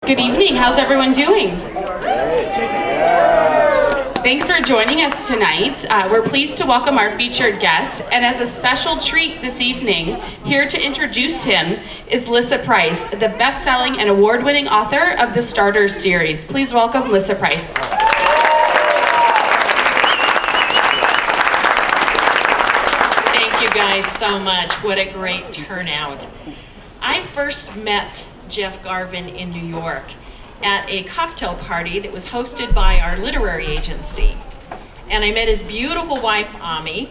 Good evening. How's everyone doing? Thanks for joining us tonight. We're pleased to welcome our featured guest, and as a special treat this evening, here to introduce him is Lissa Price, the best-selling and award-winning author of the Starters series. Please welcome Lissa Price. Thank you guys so much. What a great turnout. I first met Jeff Garvin in New York at a cocktail party that was hosted by our literary agency. And I met his beautiful wife, Ami,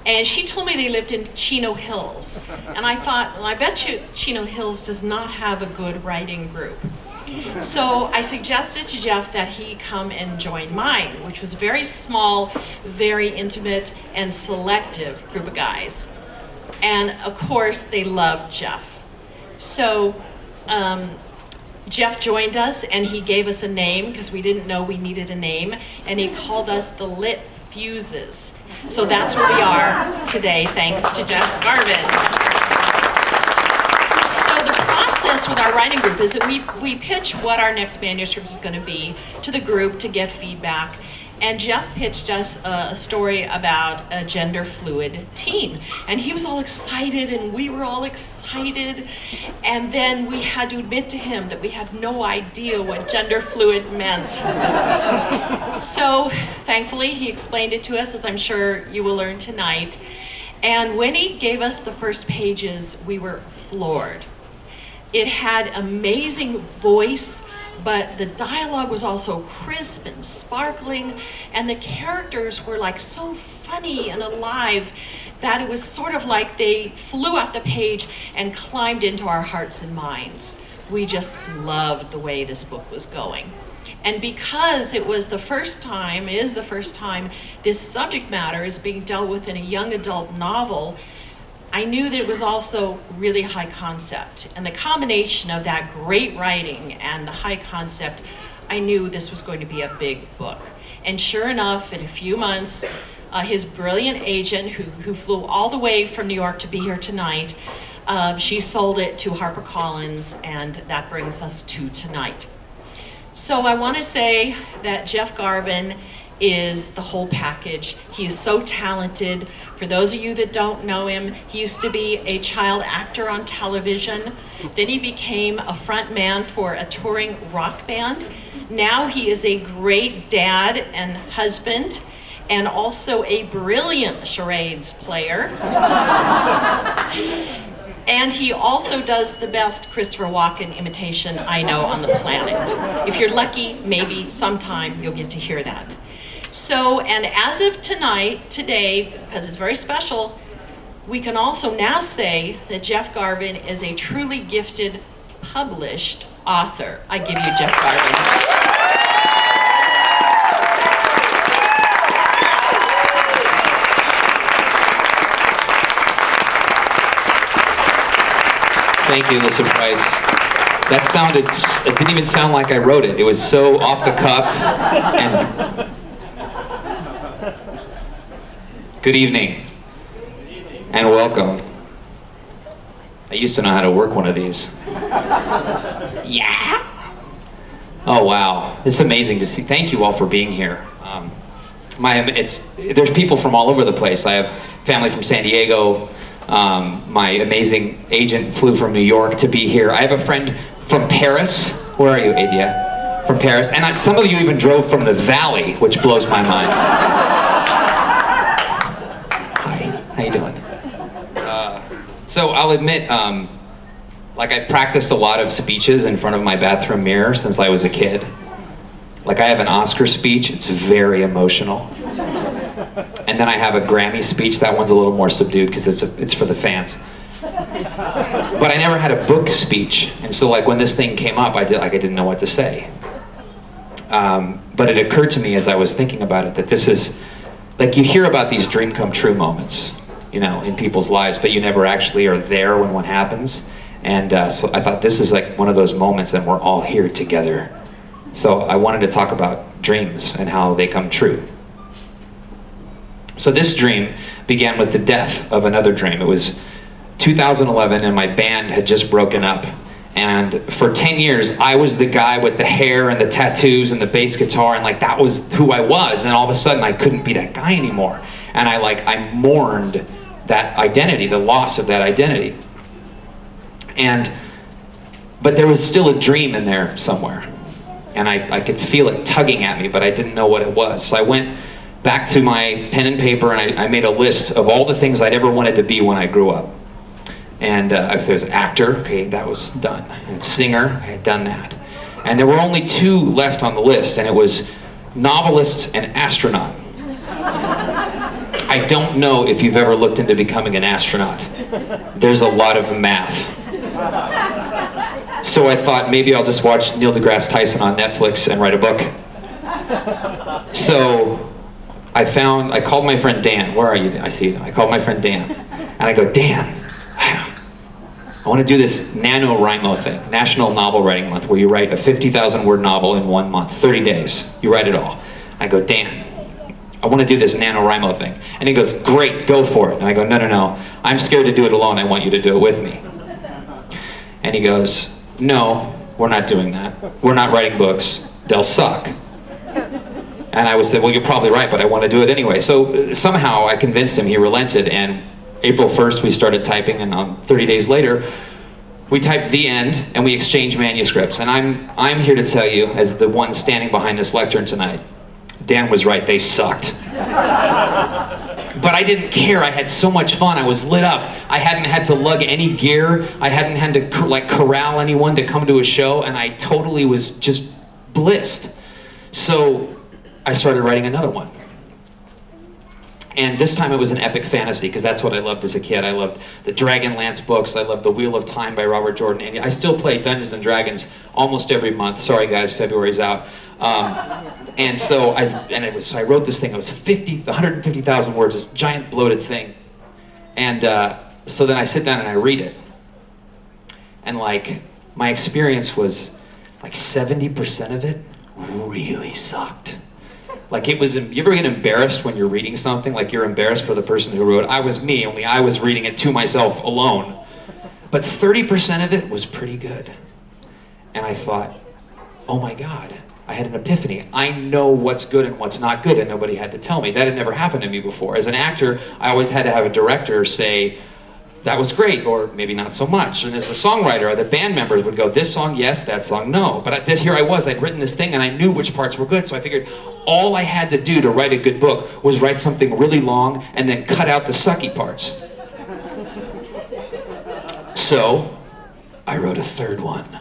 and she told me they lived in Chino Hills. And I thought, well, I bet you Chino Hills does not have a good writing group. So I suggested to Jeff that he come and join mine, which was a very small, very intimate, and selective group of guys. And of course, they loved Jeff. So Jeff joined us and he gave us a name because we didn't know we needed a name, and he called us the Lit Fuses. So that's where we are today, thanks to Jeff Garvin. So the process with our writing group is that we pitch what our next manuscript is going to be to the group to get feedback. And Jeff pitched us a story about a gender fluid teen. And he was all excited and we were all excited. And then we had to admit to him that we had no idea what gender fluid meant. So thankfully he explained it to us, as I'm sure you will learn tonight. And when he gave us the first pages, we were floored. It had amazing voice, but the dialogue was also crisp and sparkling, and the characters were like so funny and alive that it was sort of like they flew off the page and climbed into our hearts and minds. We just loved the way this book was going. And because it is the first time this subject matter is being dealt with in a young adult novel, I knew that it was also really high concept. And the combination of that great writing and the high concept, I knew this was going to be a big book. And sure enough, in a few months, his brilliant agent, who flew all the way from New York to be here tonight, she sold it to HarperCollins, and that brings us to tonight. So I want to say that Jeff Garvin is the whole package. He is so talented. For those of you that don't know him, he used to be a child actor on television. Then he became a front man for a touring rock band. Now he is a great dad and husband, and also a brilliant charades player. And he also does the best Christopher Walken imitation I know on the planet. If you're lucky, maybe sometime you'll get to hear that. So, and as of today, because it's very special, we can also now say that Jeff Garvin is a truly gifted, published author. I give you Jeff Garvin. Thank you, Lissa Price. It didn't even sound like I wrote it. It was so off the cuff. And good evening, and welcome. I used to know how to work one of these. Yeah. Oh wow, it's amazing to see. Thank you all for being here. There's people from all over the place. I have family from San Diego. My amazing agent flew from New York to be here. I have a friend from Paris. Where are you, Adia? From Paris. And some of you even drove from the Valley, which blows my mind. Hi, how you doing? So I'll admit, I've practiced a lot of speeches in front of my bathroom mirror since I was a kid. Like I have an Oscar speech, it's very emotional. And then I have a Grammy speech, that one's a little more subdued because it's for the fans. But I never had a book speech, and so when this thing came up, I didn't know what to say. But it occurred to me as I was thinking about it that this is, you hear about these dream come true moments, in people's lives, but you never actually are there when one happens. And so I thought this is one of those moments and we're all here together. So I wanted to talk about dreams and how they come true. So this dream began with the death of another dream. It was 2011 and my band had just broken up, And for 10 years, I was the guy with the hair and the tattoos and the bass guitar, and like that was who I was. And all of a sudden, I couldn't be that guy anymore. And I mourned that identity, the loss of that identity. But there was still a dream in there somewhere. And I could feel it tugging at me, but I didn't know what it was. So I went back to my pen and paper, and I made a list of all the things I'd ever wanted to be when I grew up. And I was actor, okay, that was done. And singer, I had done that. And there were only 2 left on the list, and it was novelist and astronaut. I don't know if you've ever looked into becoming an astronaut. There's a lot of math. So I thought maybe I'll just watch Neil deGrasse Tyson on Netflix and write a book. So I called my friend Dan. Where are you? I see you. I called my friend Dan. And I go, Dan, I want to do this NaNoWriMo thing, National Novel Writing Month, where you write a 50,000 word novel in 1 month, 30 days. You write it all. I go, Dan, I want to do this NaNoWriMo thing. And he goes, great, go for it. And I go, no. I'm scared to do it alone. I want you to do it with me. And he goes, no, we're not doing that. We're not writing books. They'll suck. And I said, well, you're probably right, but I want to do it anyway. So somehow I convinced him, he relented, and April 1st we started typing, and 30 days later, we typed the end, and we exchanged manuscripts. And I'm here to tell you, as the one standing behind this lectern tonight, Dan was right, they sucked. But I didn't care, I had so much fun, I was lit up. I hadn't had to lug any gear, I hadn't had to corral anyone to come to a show, and I totally was just blissed. So I started writing another one. And this time it was an epic fantasy, because that's what I loved as a kid. I loved the Dragonlance books, I loved The Wheel of Time by Robert Jordan, and I still play Dungeons & Dragons almost every month. Sorry guys, February's out. And so I wrote this thing. It was 150,000 words, this giant bloated thing. And so then I sit down and I read it. And my experience was 70% of it really sucked. You ever get embarrassed when you're reading something? Like you're embarrassed for the person who wrote it? I was me, only I was reading it to myself alone. But 30% of it was pretty good. And I thought, oh my God. I had an epiphany. I know what's good and what's not good, and nobody had to tell me. That had never happened to me before. As an actor, I always had to have a director say, that was great, or maybe not so much. And as a songwriter, the band members would go, this song yes, that song no. But here I was, I'd written this thing and I knew which parts were good, so I figured all I had to do to write a good book was write something really long and then cut out the sucky parts. So, I wrote a third one.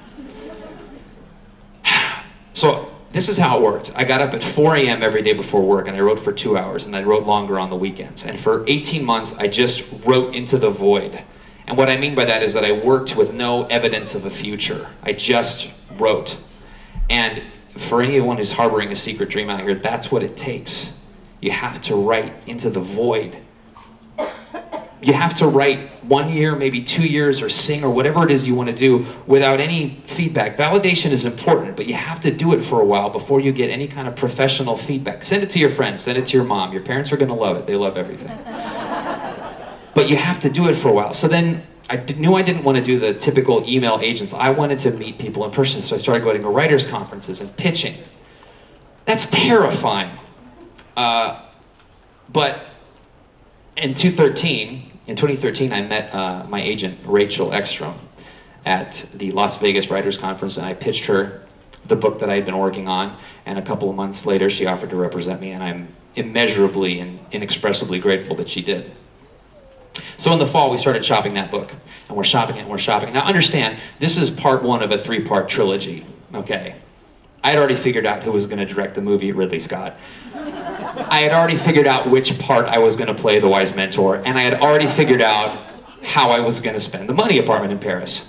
So, this is how it worked. I got up at 4 a.m. every day before work, and I wrote for 2 hours, and I wrote longer on the weekends. And for 18 months, I just wrote into the void. And what I mean by that is that I worked with no evidence of a future. I just wrote. And for anyone who's harboring a secret dream out here, that's what it takes. You have to write into the void. You have to write 1 year, maybe 2 years, or sing, or whatever it is you want to do without any feedback. Validation is important, but you have to do it for a while before you get any kind of professional feedback. Send it to your friends, send it to your mom. Your parents are going to love it. They love everything. But you have to do it for a while. So then I knew I didn't want to do the typical email agents. I wanted to meet people in person, so I started going to writers' conferences and pitching. That's terrifying. But in 2013, I met my agent, Rachel Ekstrom, at the Las Vegas Writers Conference, and I pitched her the book that I had been working on, and a couple of months later, she offered to represent me, and I'm immeasurably and inexpressibly grateful that she did. So in the fall, we started shopping that book, and we're shopping it, and we're shopping it. Now understand, this is part one of a 3-part trilogy, okay? I had already figured out who was going to direct the movie, Ridley Scott. I had already figured out which part I was going to play, the wise mentor, and I had already figured out how I was going to spend the money apartment in Paris.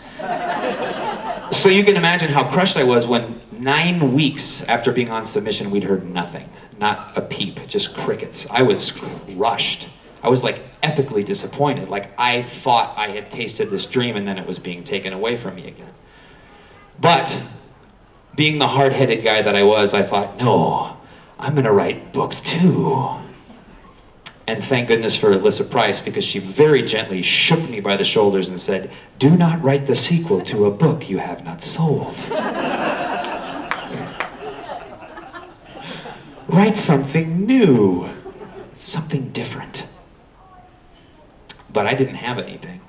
So you can imagine how crushed I was when 9 weeks after being on submission, we'd heard nothing. Not a peep, just crickets. I was crushed. I was epically disappointed. I thought I had tasted this dream and then it was being taken away from me again. But being the hard-headed guy that I was, I thought, no, I'm gonna write book 2. And thank goodness for Alyssa Price, because she very gently shook me by the shoulders and said, "Do not write the sequel to a book you have not sold. Write something new, something different." But I didn't have anything.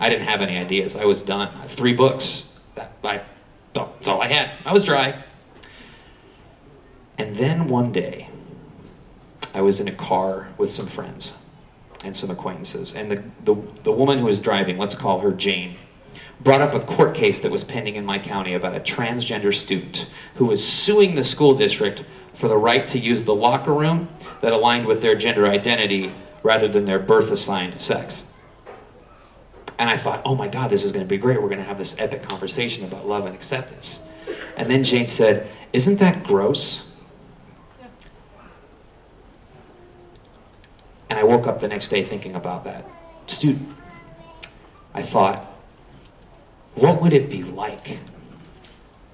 I didn't have any ideas. I was done. I had 3 books. That's all I had. I was dry. And then one day, I was in a car with some friends and some acquaintances, and the woman who was driving, let's call her Jane, brought up a court case that was pending in my county about a transgender student who was suing the school district for the right to use the locker room that aligned with their gender identity rather than their birth-assigned sex. And I thought, oh my God, this is going to be great. We're going to have this epic conversation about love and acceptance. And then Jane said, "Isn't that gross?" And I woke up the next day thinking about that student. I thought, what would it be like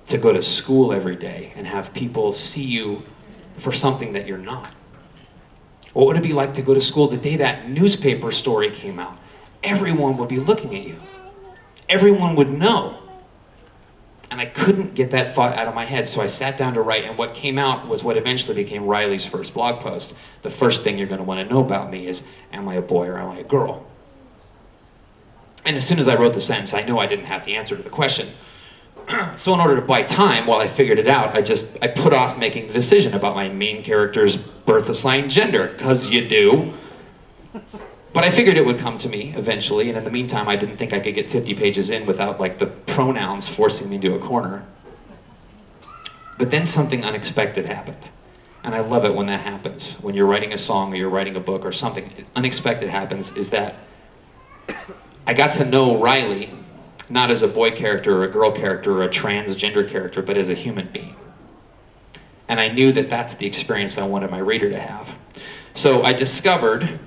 to go to school every day and have people see you for something that you're not? What would it be like to go to school the day that newspaper story came out? Everyone would be looking at you. Everyone would know. And I couldn't get that thought out of my head, so I sat down to write, and what came out was what eventually became Riley's first blog post. The first thing you're going to want to know about me is, am I a boy or am I a girl? And as soon as I wrote the sentence, I knew I didn't have the answer to the question. So in order to buy time while I figured it out, I put off making the decision about my main character's birth-assigned gender, because you do. But I figured it would come to me eventually, and in the meantime, I didn't think I could get 50 pages in without the pronouns forcing me into a corner. But then something unexpected happened. And I love it when that happens. When you're writing a song or you're writing a book or something unexpected happens, is that I got to know Riley, not as a boy character or a girl character or a transgender character, but as a human being. And I knew that that's the experience I wanted my reader to have. So I discovered,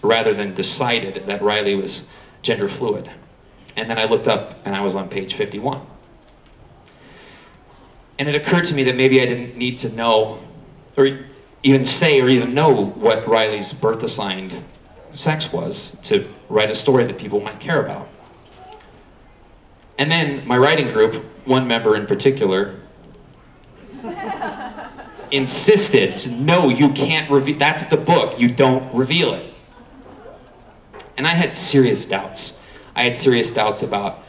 rather than decided, that Riley was gender fluid. And then I looked up and I was on page 51. And it occurred to me that maybe I didn't need to know, or even say, or even know what Riley's birth-assigned sex was to write a story that people might care about. And then my writing group, one member in particular, insisted, no, you can't reveal, that's the book, you don't reveal it. And I had serious doubts. I had serious doubts about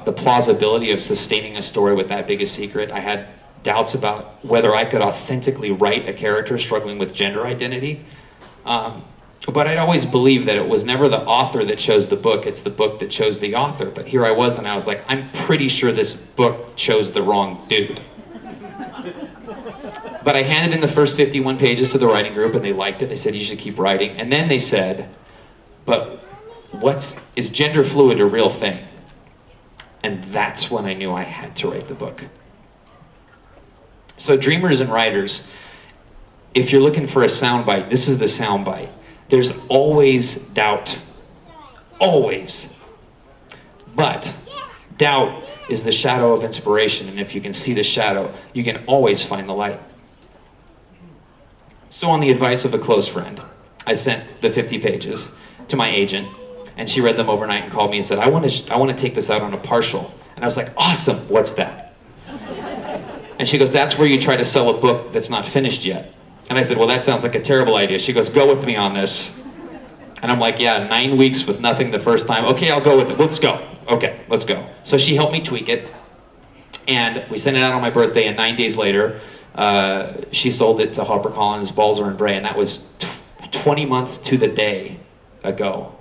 the plausibility of sustaining a story with that big a secret. I had doubts about whether I could authentically write a character struggling with gender identity. But I'd always believed that it was never the author that chose the book, it's the book that chose the author. But here I was, and I was like, I'm pretty sure this book chose the wrong dude. But I handed in the first 51 pages to the writing group, and they liked it. They said, you should keep writing. And then they said, but is gender fluid a real thing? And that's when I knew I had to write the book. So dreamers and writers, if you're looking for a soundbite, this is the soundbite. There's always doubt. Always. But doubt is the shadow of inspiration, and if you can see the shadow, you can always find the light. So on the advice of a close friend, I sent the 50 pages to my agent, and she read them overnight and called me and said, I want to take this out on a partial. And I was like, awesome, what's that? And she goes, that's where you try to sell a book that's not finished yet. And I said, well, that sounds like a terrible idea. She goes, go with me on this. And I'm like, yeah, 9 weeks with nothing the first time. Okay, I'll go with it. Let's go. Okay, let's go. So she helped me tweak it. And we sent it out on my birthday, and 9 days later, she sold it to HarperCollins, Balzer and Bray, and that was 20 months to the day ago.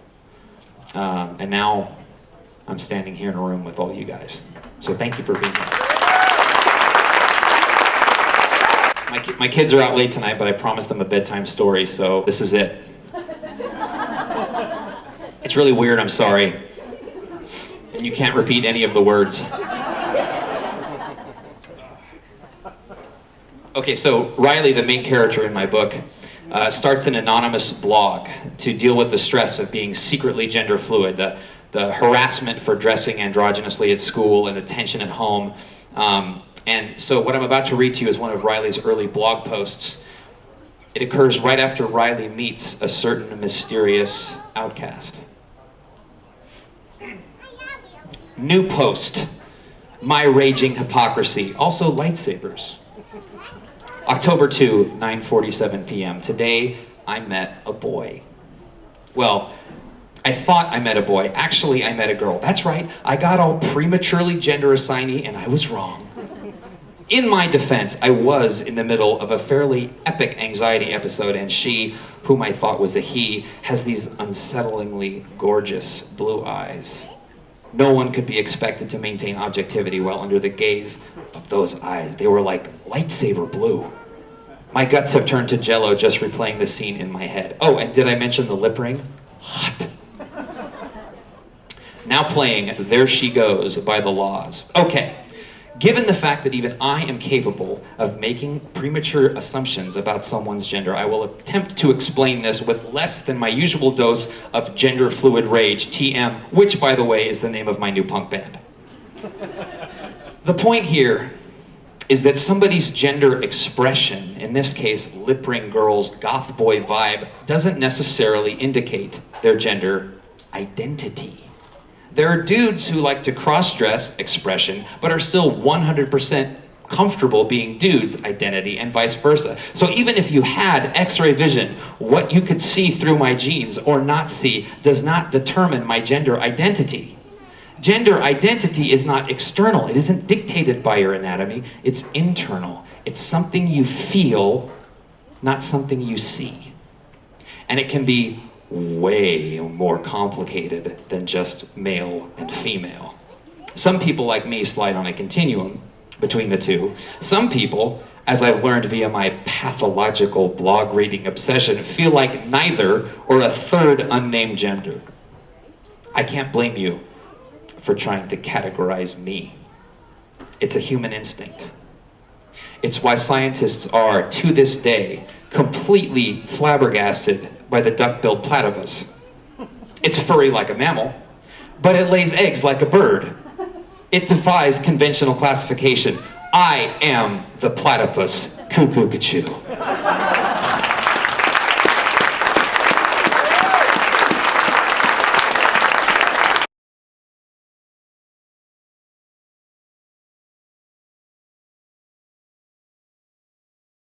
And now I'm standing here in a room with all you guys. So thank you for being here. My kids are out late tonight, but I promised them a bedtime story, so this is it. It's really weird, I'm sorry. And you can't repeat any of the words. Okay, so Riley, the main character in my book, starts an anonymous blog to deal with the stress of being secretly gender fluid, the harassment for dressing androgynously at school and the tension at home. And so what I'm about to read to you is one of Riley's early blog posts. It occurs right after Riley meets a certain mysterious outcast. New post. My raging hypocrisy. Also lightsabers. October 2, 9:47 p.m. Today, I met a boy. Well, I thought I met a boy. Actually, I met a girl. That's right. I got all prematurely gender assignee, and I was wrong. In my defense, I was in the middle of a fairly epic anxiety episode, and she, whom I thought was a he, has these unsettlingly gorgeous blue eyes. No one could be expected to maintain objectivity while under the gaze of those eyes. They were like lightsaber blue. My guts have turned to jello just replaying the scene in my head. Oh, and did I mention the lip ring? Hot. Now playing There She Goes by The Laws. Okay, given the fact that even I am capable of making premature assumptions about someone's gender, I will attempt to explain this with less than my usual dose of gender fluid rage, TM, which, by the way, is the name of my new punk band. The point here is that somebody's gender expression, in this case, lip ring girl's goth boy vibe, doesn't necessarily indicate their gender identity. There are dudes who like to cross-dress expression, but are still 100% comfortable being dudes' identity, and vice versa. So even if you had X-ray vision, what you could see through my genes or not see does not determine my gender identity. Gender identity is not external. It isn't dictated by your anatomy. It's internal. It's something you feel, not something you see. And it can be way more complicated than just male and female. Some people like me slide on a continuum between the two. Some people, as I've learned via my pathological blog reading obsession, feel like neither or a third unnamed gender. I can't blame you for trying to categorize me. It's a human instinct. It's why scientists are, to this day, completely flabbergasted by the duck-billed platypus. It's furry like a mammal, but it lays eggs like a bird. It defies conventional classification. I am the platypus cuckoo-ca-choo.